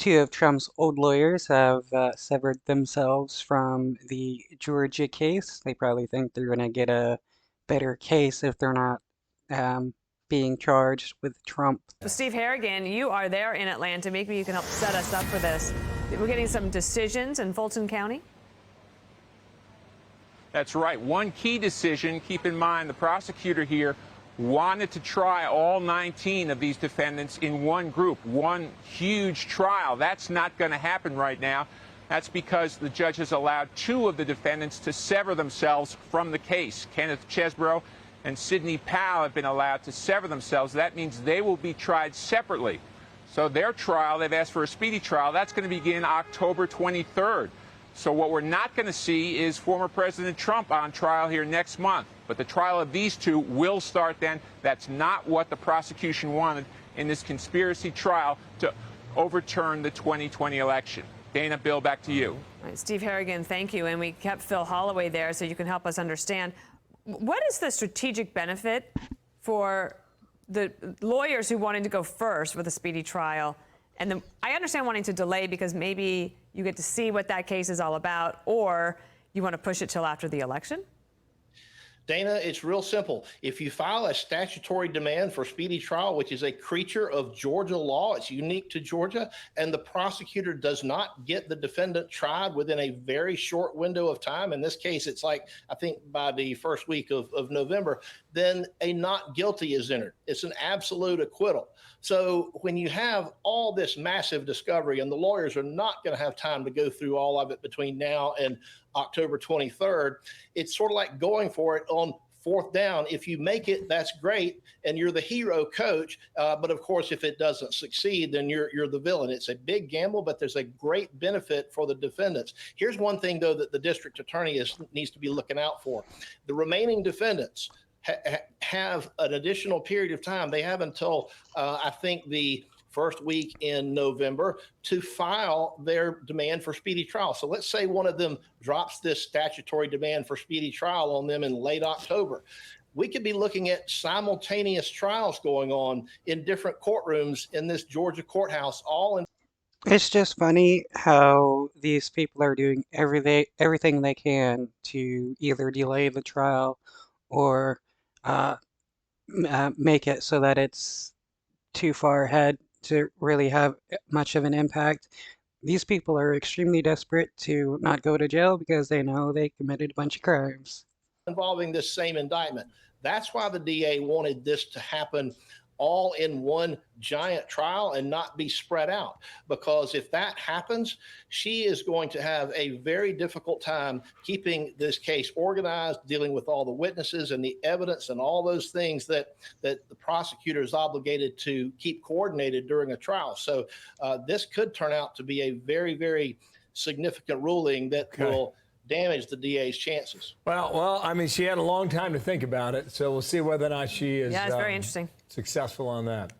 two of Trump's old lawyers have severed themselves from the Georgia case. They probably think they're going to get a better case if they're not um, being charged with Trump. Steve Harrigan, you are there in Atlanta. Maybe you can help set us up for this. We're getting some decisions in Fulton County. That's right. One key decision, keep in mind, the prosecutor here wanted to try all 19 of these defendants in one group, one huge trial. That's not going to happen right now. That's because the judge has allowed two of the defendants to sever themselves from the case. Kenneth Chesbrough and Sidney Powell have been allowed to sever themselves. That means they will be tried separately. So their trial, they've asked for a speedy trial, that's going to begin October 23rd. So what we're not going to see is former President Trump on trial here next month. But the trial of these two will start then. That's not what the prosecution wanted in this conspiracy trial to overturn the 2020 election. Dana, Bill, back to you. All right, Steve Harrigan, thank you. And we kept Phil Holloway there so you can help us understand. What is the strategic benefit for the lawyers who wanted to go first with a speedy trial? And I understand wanting to delay because maybe you get to see what that case is all about, or you want to push it till after the election? Dana, it's real simple. If you file a statutory demand for speedy trial, which is a creature of Georgia law, it's unique to Georgia, and the prosecutor does not get the defendant tried within a very short window of time, in this case, it's like, I think by the first week of November, then a not guilty is entered. It's an absolute acquittal. So when you have all this massive discovery and the lawyers are not going to have time to go through all of it between now and October 23rd, it's sort of like going for it on fourth down. If you make it, that's great, and you're the hero coach. But of course, if it doesn't succeed, then you're the villain. It's a big gamble, but there's a great benefit for the defendants. Here's one thing, though, that the district attorney needs to be looking out for. The remaining defendants have an additional period of time. They have until, I think, the first week in November to file their demand for speedy trial. So let's say one of them drops this statutory demand for speedy trial on them in late October. We could be looking at simultaneous trials going on in different courtrooms in this Georgia courthouse, all in. It's just funny how these people are doing everything they can to either delay the trial or uh, make it so that it's too far ahead to really have much of an impact. These people are extremely desperate to not go to jail because they know they committed a bunch of crimes. Involving this same indictment. That's why the DA wanted this to happen all in one giant trial and not be spread out. Because if that happens, she is going to have a very difficult time keeping this case organized, dealing with all the witnesses and the evidence and all those things that the prosecutor is obligated to keep coordinated during a trial. So this could turn out to be a very, very significant ruling that will damage the DA's chances. Well, I mean, she had a long time to think about it, so we'll see whether or not she is Yeah, it's very interesting. successful on that.